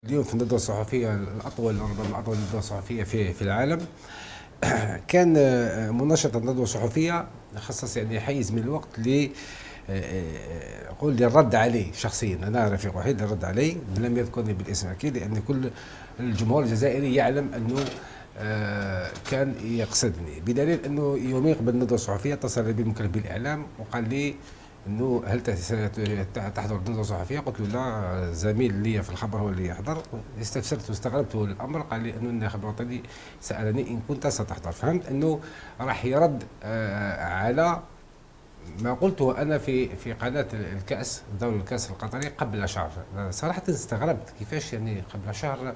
اليوم في الندوة الصحفية الأطول، ربما أطول ندوة صحفية في العالم. كان مناشطة الندوة الصحفية خصص يعني حيز من الوقت ل أقول للرد عليه شخصيا. أنا رفيق وحيد للرد عليه، لم يذكرني بالاسم أكيد، لأن كل الجمهور الجزائري يعلم أنه كان يقصدني، بدليل أنه يومين قبل الندوة الصحفية اتصل بي المكلف بالإعلام وقال لي انه هل تحضر الندوه الصحفيه؟ قلت له لا، زميل لي في الخبر هو اللي يحضر. استفسرت واستغربت الامر، قال لي انه الناخب الوطني سالني ان كنت ستحضر. فهمت انه راح يرد على ما قلته انا في قناه الكاس، دوري الكاس القطري قبل شهر. صراحه استغربت كيفاش يعني قبل شهر،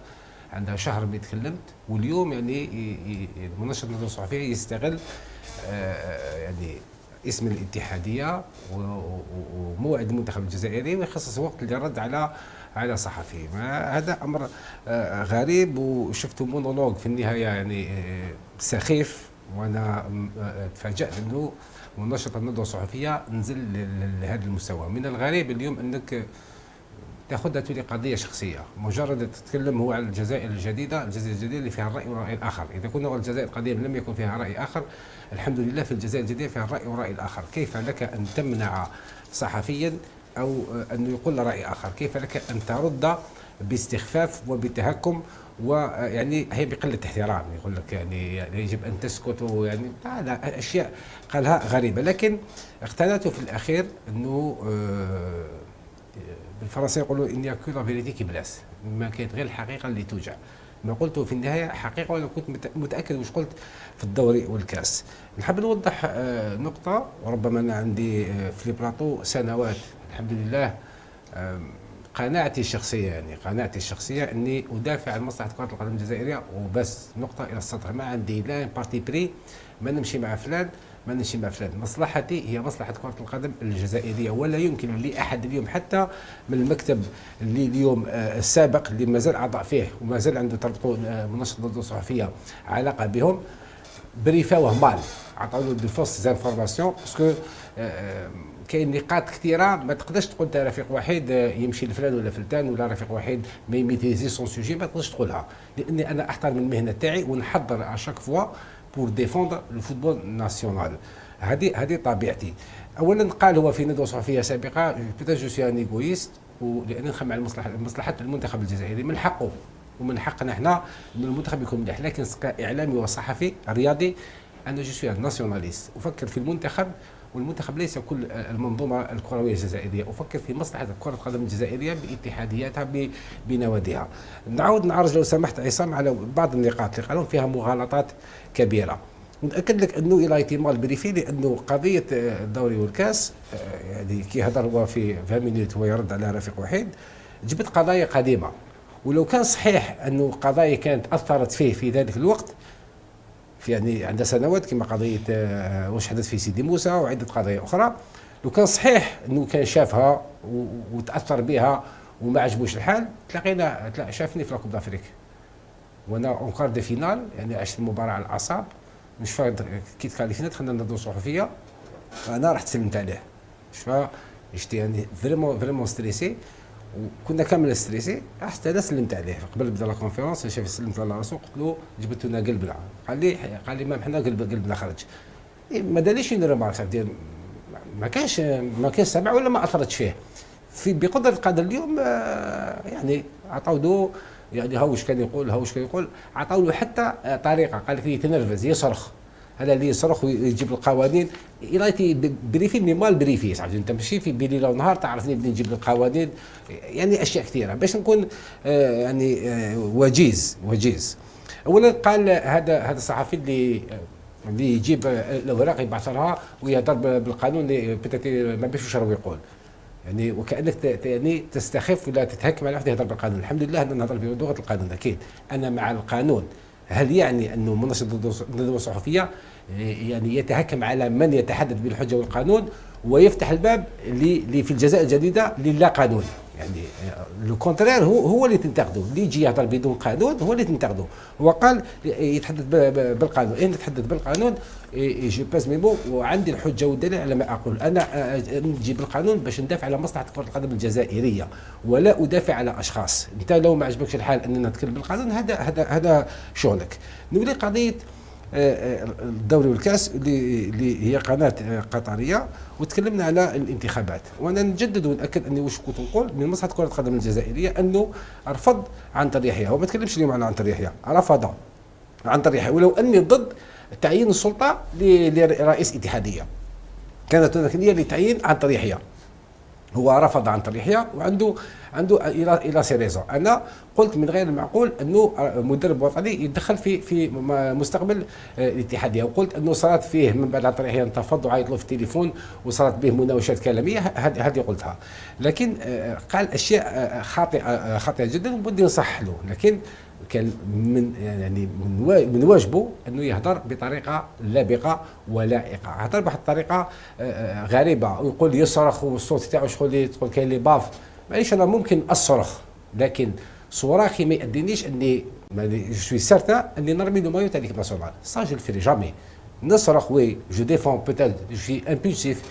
عندها شهر ما تكلمت، واليوم يعني منشط الندوه الصحفيه يستغل يعني اسم الاتحاديه وموعد المنتخب الجزائري ويخصص وقت للرد على صحفي. هذا امر غريب، وشفته مونولوج في النهايه يعني سخيف. وانا تفاجات انه منشط الندوه الصحفيه نزل لهذا المستوى. من الغريب اليوم انك تاخذها تولي قضيه شخصيه، مجرد تتكلم هو على الجزائر الجديده، الجزائر الجديده اللي فيها الراي والراي الاخر. اذا كنا الجزائر قديما لم يكن فيها راي اخر، الحمد لله في الجزائر الجديده فيها الراي والراي الاخر. كيف لك ان تمنع صحفيا او انه يقول راي اخر؟ كيف لك ان ترد باستخفاف وبتهكم؟ ويعني هي بقله احترام، يقول لك يعني يجب ان تسكت، ويعني لا اشياء قالها غريبه. لكن اقتنعت في الاخير انه بالفرنسيه يقولوا ان كو لا فيريتي كي بلاس، ما كانت غير الحقيقه اللي توجع. ما قلته في النهايه حقيقه، وانا كنت متاكد واش قلت في الدوري والكاس. نحب نوضح نقطه، وربما انا عندي في البلاطو سنوات الحمد لله. قناعتي الشخصيه اني ادافع عن مصلحه كره القدم الجزائريه وبس، نقطه الى السطر. ما عندي لا بارتي بري، ما نمشي مع فلان ما نمشي مع فلان. مصلحتي هي مصلحه كره القدم الجزائريه، ولا يمكن لاحد اليوم حتى من المكتب اللي اليوم السابق اللي مازال اعضاء فيه ومازال عنده تربطوا منشط الندوه الصحفيه علاقه بهم، بريفاوه مال، عطاو دو فوس زانفورماسيون. باسكو كاين نقاط كثيره ما تقدرش تقول انت رفيق وحيد يمشي لفلان ولا فلتان، ولا رفيق وحيد ما يميتيزي سون سوجي، ما تقدرش تقولها، لاني انا احترم المهنه تاعي ونحضر اشاك فوا بور ديفوندر لو فوتبول ناسيونال. هذه طبيعتي. اولا قال هو في ندوه صحفيه سابقه بيتاج جو سي ان ايغويست، ولان نخدم على مصلحه المنتخب الجزائري. من حقه ومن حقنا احنا ان المنتخب يكون مليح، لكن كاعلامي وصحفي رياضي انا جو سوي ناسيوناليست، افكر في المنتخب، والمنتخب ليس كل المنظومه الكرويه الجزائريه. افكر في مصلحه كره القدم الجزائريه باتحادياتها بنواديها. نعاود نعرج لو سمحت عصام على بعض النقاط اللي قالوا فيها مغالطات كبيره. ونأكد لك انه الى احتمال بريفي، لانه قضيه الدوري والكاس يعني كي هضر هو في 20 مينوت هو يرد على رفيق وحيد، جبت قضايا قديمه، ولو كان صحيح انه قضايا كانت اثرت فيه في ذلك الوقت، في يعني عندها سنوات، كما قضيه واش حدث في سيدي موسى وعده قضايا اخرى، لو كان صحيح انه كان شافها وتاثر بها وما عجبوش الحال، شافني في لاكوب دافريك وانا اونكار دي فينال، يعني عشت المباراه على الاعصاب. مش فاهم كي تكاليفينا دخلنا الندوه الصحفيه، انا رحت سلمت عليه. جيت يعني فريمون ستريسي، وكنا كامل ستريسي. رحت انا سلمت عليه قبل بدا لا كونفيرونس، شاف سلمت على راسو، قلت له جبت لنا قلبنا. قال لي ما حنا قلبنا خرج. ما داريش اون ريمارك ديال ما كانش سامع ولا ما اثرتش فيه. في بقدر القدر اليوم يعني عطاو له، يعني هاوش كان يقول عطاو له حتى طريقه. قال لك يتنرفز يصرخ، هذا اللي يصرخ ويجيب القوانين. إلى بريفي مال بريفي صاحبي، انت ماشي في بليله ونهار تعرفني بدي نجيب القوانين، يعني اشياء كثيره باش نكون يعني وجيز. اولا قال هذا الصحفي اللي يجيب الاوراق يبعثها ويهضر بالقانون، ما بيش يشرب يقول، يعني وكانك يعني تستخف ولا تتهكم على واحد يهضر بالقانون. الحمد لله انا نهضر بلغه القانون، اكيد انا مع القانون. هل يعني انه منشط الندوه الصحفيه يعني يتهكم على من يتحدث بالحجه والقانون ويفتح الباب اللي في الجزائر الجديده للا قانون؟ يعني لو كونترير هو اللي تنتقده، اللي يجي يهضر بدون قانون هو اللي تنتقده. هو قال يتحدث بالقانون، اين نتحدث بالقانون جو باز ميمو وعندي الحجه والدليل على ما اقول. انا نجي بالقانون باش ندافع على مصلحه كره القدم الجزائريه ولا ادافع على اشخاص. انت لو ما عجبكش الحال اننا نتكلم بالقانون هذا شغلك. نولي قضيه الدوري والكاس اللي هي قناه قطريه، وتكلمنا على الانتخابات. وانا نجدد وناكد اني واش كنت نقول من مصلحه كره القدم الجزائريه انه رفض عنتر يحيى، وما تكلمش اليوم على عنتر يحيى، رفض عنتر يحيى، ولو اني ضد تعيين السلطه لرئيس اتحاديه. كانت هناك نيه لتعيين عنتر يحيى، هو رفض عنتر يحيى عنده الى سي ريزون. انا قلت من غير المعقول انه مدرب وطني يتدخل في مستقبل الاتحاديه، وقلت انه صارت فيه من بعد عنتر يحيى انتفض وعيط له في التليفون وصارت به مناوشات كلاميه، هذه قلتها. لكن قال اشياء خاطئه جدا وبدي نصح له، لكن كان من واجبه انه يهضر بطريقه لبقه ولائقه. هضر بواحد الطريقه غريبه ويقول يصرخ والصوت تاعو شغل تقول كاين لي باف. معليش انا ممكن اصرخ، لكن صراخي ما يأدينيش اني جو سوي سارتان اني نرمي لو مايو تاع ليكيب ناسيونال. سا جو الفيري جامي. نصرخ وي جو ديفون بوتيت جو سوي امبولسيف،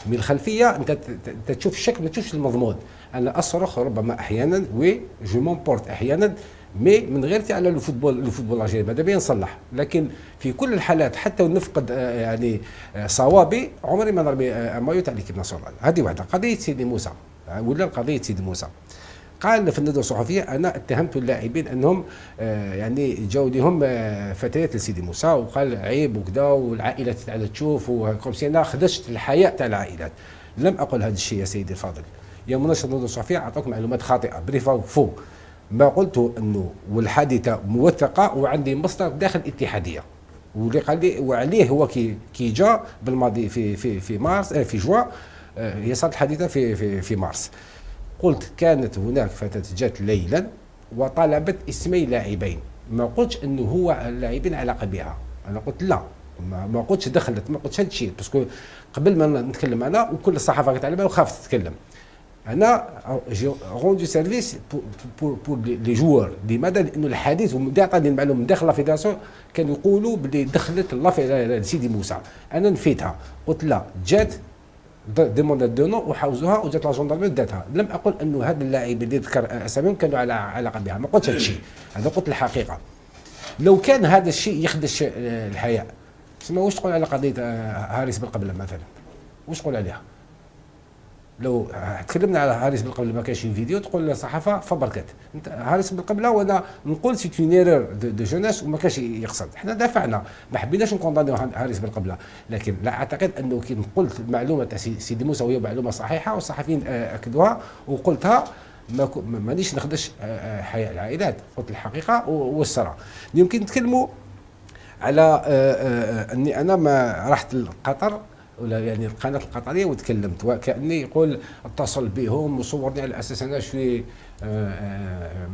من الخلفيه انت تشوف الشكل ما تشوفش المضمون. انا اصرخ ربما احيانا وي جو مونبورت احيانا، مي من غير على الفوتبول الجزائري ماذا بيا نصلح. لكن في كل الحالات حتى ونفقد يعني صوابي عمري ما نرمي مايو تاع ليكيب ناسيونال. هذه واحده. قضيه سيدي موسى ولا قضيه سيدي موسى، قال في الندوه الصحفيه انا اتهمت اللاعبين انهم يعني جاوا لهم فتيات لسيدي موسى، وقال عيب وكذا والعائلات تاعنا تشوف وكم سي انا خدشت الحياء تاع العائلات. لم اقل هذا الشيء يا سيدي الفاضل. يا مناشط الندوه الصحفيه اعطوك معلومات خاطئه بريفا فو. ما قلت انه والحادثه موثقه وعندي مصدر داخل الاتحاديه، واللي قال لي وعليه هو كي جا بالماضي في مارس في جوان. هي صارت الحادثه في مارس. قلت كانت هناك فتاة جات ليلا وطلبت اسمي لاعبين، ما قلتش انه هو اللاعبين علاقه بها. انا قلت لا، ما قلتش دخلت، ما قلتش هذا الشيء باسكو قبل ما نتكلم انا وكل الصحافه قالت على بالها وخافت تتكلم. انا روندو سيرفيس بور لي جوار. لماذا؟ لانه الحديث عطاني المعلومه من داخل لا فيدراسيون كانوا يقولوا بلي دخلت لسيدي موسى. انا نفيتها، قلت لا، جات ديموندات دو نو وحوزوها وجات لا جوندارمي داتها. لم اقل انه هذا اللاعب اللي ذكر اساميهم كانوا على علاقه بها، ما قلتش هذا الشيء، هذا قلت الحقيقه. لو كان هذا الشيء يخدش الحياء، تسمى واش تقول على قضيه هاريس بالقبله مثلا؟ واش تقول عليها؟ لو تكلمنا على هاريس بالقبله ما كانش فيديو تقول الصحافه فبركات انت هاريس بالقبله، وانا نقول سي اون ايرور دو جوناس وما كانش يقصد. احنا دافعنا، ما حبيناش نكوندانيو هاريس بالقبله، لكن لا اعتقد انه كي قلت معلومه تاع سيدي موسى وهي معلومه صحيحه والصحفيين اكدوها وقلتها، مانيش نخدش حياء العائلات، قلت الحقيقه والصراحه. يمكن نتكلموا على اني انا ما رحت لقطر ولا يعني القناه القطريه وتكلمت، وكاني يقول اتصل بهم وصورني على اساس انا شوي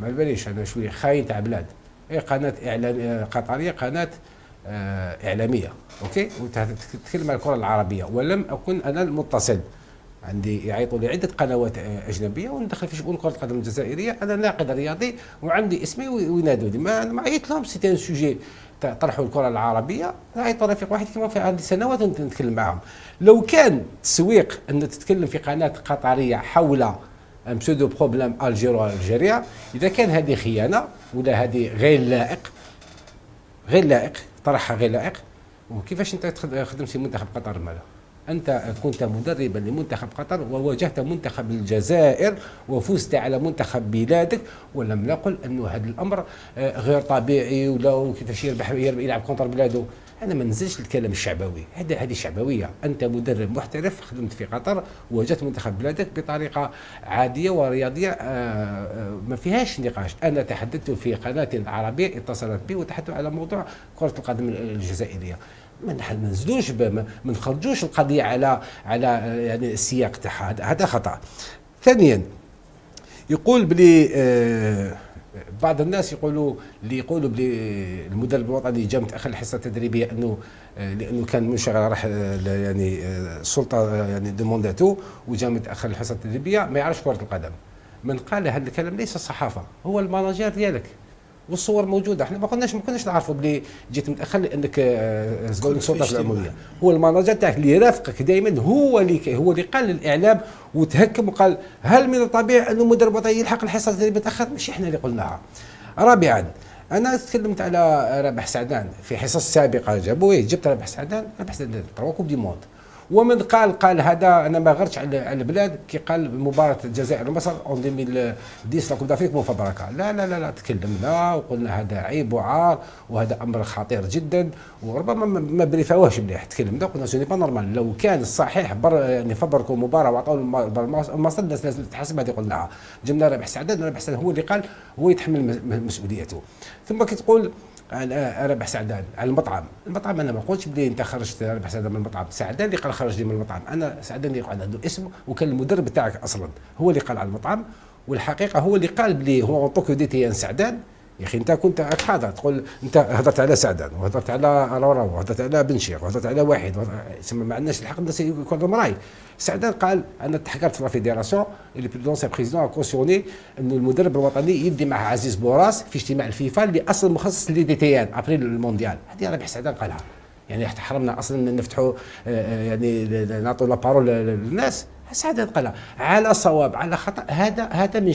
ما باليش انا شوي خاين تاع بلاد. هي قناه اعلام قطريه، قناه اعلاميه اوكي، وتتكلم على الكره العربيه، ولم اكن انا المتصل. عندي يعيطوا لي عده قنوات اجنبيه وندخل في شؤون كره القدم الجزائريه، انا ناقد رياضي وعندي اسمي وينادوني، ما عيط لهم. سيتي ان سوجي طرحوا الكره العربيه، عيطوا رفيق واحد كما في عندي سنوات نتكلم معهم. لو كان تسويق ان تتكلم في قناه قطريه حول بسودو بروبليم الجيرو الجيريا، اذا كان هذه خيانه ولا هذه غير لائق طرحها غير لائق. وكيفاش انت خدمت في منتخب قطر ماذا؟ أنت كنت مدربا لمنتخب قطر وواجهت منتخب الجزائر وفزت على منتخب بلادك، ولم نقل أنه هذا الأمر غير طبيعي ولا كيفاش يلعب كونتر بلاده. أنا ما ننزلش الكلام الشعبوي، هذه شعبوية. أنت مدرب محترف خدمت في قطر وواجهت منتخب بلادك بطريقة عادية ورياضية ما فيهاش نقاش. أنا تحدثت في قناة عربية اتصلت بي وتحدثت على موضوع كرة القدم الجزائرية. ما ننزلوش ما نخرجوش القضيه على يعني السياق تاعها، هذا خطا. ثانيا يقول بلي بعض الناس يقولوا بلي المدرب الوطني جا متاخر الحصه التدريبيه لانه كان منشغل راح يعني السلطه يعني دومونداتو وجا متاخر الحصه التدريبيه ما يعرفش كره القدم. من قال هذا الكلام ليس الصحافه، هو الماناجير ديالك، والصور موجوده. احنا ما كناش نعرفوا بلي جيت متاخر لانك زبون السلطات العموميه. هو الماناجر تاعك اللي يرافقك دائما، هو اللي قال للاعلام وتهكم وقال هل من الطبيعي انه مدرب وطني يلحق الحصه اللي متاخر؟ ماشي احنا اللي قلناها. رابعا، انا تكلمت على رابح سعدان في حصص سابقه، جبت رابح سعدان 3 كوب دي موند. ومن قال هذا انا ما غرتش على البلاد كي قال مباراه الجزائر ومصر اون 2010 لا كوب دافريك مو فبركه. لا لا لا لا، تكلمنا وقلنا هذا عيب وعار وهذا امر خطير جدا، وربما ما بريفاوهش مليح. تكلمنا وقلنا سوني با نورمال، لو كان الصحيح يعني فبركوا مباراه وعطاو مصر الناس لازم تحاسب. هذه قلناها. جبنا رابح سعدان هو اللي قال، هو يتحمل مسؤوليته. ثم كي تقول على رابح سعدان على المطعم انا ما قلتش بلي انت خرجت رابح سعدان من المطعم، سعدان اللي قال خرج لي من المطعم. انا سعدان اللي قال عنده اسم، وكان المدرب تاعك اصلا هو اللي قال على المطعم، والحقيقه هو اللي قال بلي هو طوكيو ديتيان سعدان. يا اخي انت كنت حاضر تقول انت هضرت على سعدان وهضرت على رورو وهضرت على بن شيخ وهضرت على واحد ما عندناش الحق الناس يكون مراي. سعدان قال انا تحققت في لا فيديراسيون اللي لونسي بريزيدون كونسيوني انه المدرب الوطني يدي مع عزيز بوراس في اجتماع الفيفا اللي اصلا مخصص لدي تي ان ابري المونديال. هذه رابح سعدان قالها. يعني حتى حرمنا اصلا نفتحوا يعني نعطوا لا بارول للناس. سعدان قالها على صواب على خطا، هذا من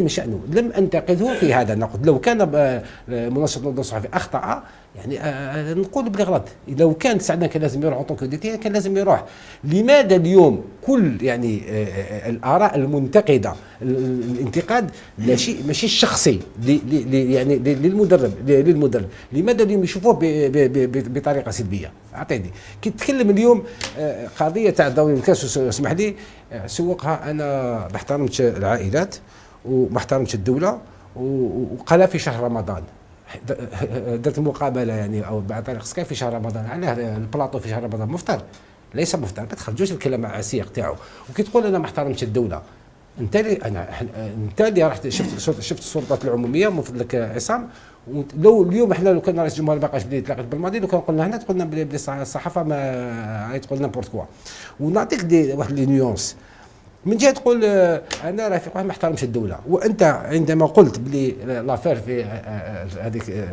شانه. لم انتقده في هذا النقد. لو كان منشط النظام الصحفي اخطا يعني نقول بلي غلط. لو كان سعدان كان لازم يروح اونطون كوديتي كان لازم يروح. لماذا اليوم كل يعني الاراء المنتقده الانتقاد لا شيء ماشي الشخصي يعني للمدرب لماذا اليوم يشوفوه بطريقه سلبيه؟ اعطيني كي تتكلم اليوم قضيه تاع دوري الكاس، اسمح لي سوقها. انا ما احترمتش العائلات وما احترمتش الدوله وقالها في شهر رمضان. درت مقابله يعني او بعد طريق سكاي في شهر رمضان على البلاطو في شهر رمضان. مفترض ليس مفترض ما تخرجوش الكلام على السياق تاعو. وكي تقول انا ما احترمتش الدوله، انت اللي رحت شفت السلطات العموميه من فضلك عصام. لو اليوم احنا لو كان رئيس الجمهوريه ما بقاش بلي تلاقيت بالماضي، لو كان قلنا هنا قلنا بلي الصحافه ما تقول نيمبورت كوا. ونعطيك واحد لي نيونس. من جهه تقول انا رفيق واحد ما احترمش الدوله، وانت عندما قلت بلي لافير في هذيك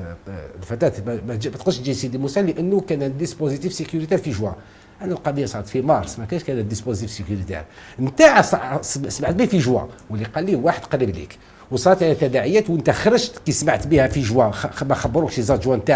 الفتاه ما تقدرش تجي سيدي موسى لانه كان ديسبوزيتيف سيكوريتير في جوان. انا القضيه صارت في مارس، ما كانش كان ديسبوزيتيف سيكوريتير نتاع سمعت به في جوان، واللي قال لي واحد قريب ليك، وصارت تداعيات وانت خرجت كي سمعت بها في جوان ما خبروكش زاد جوان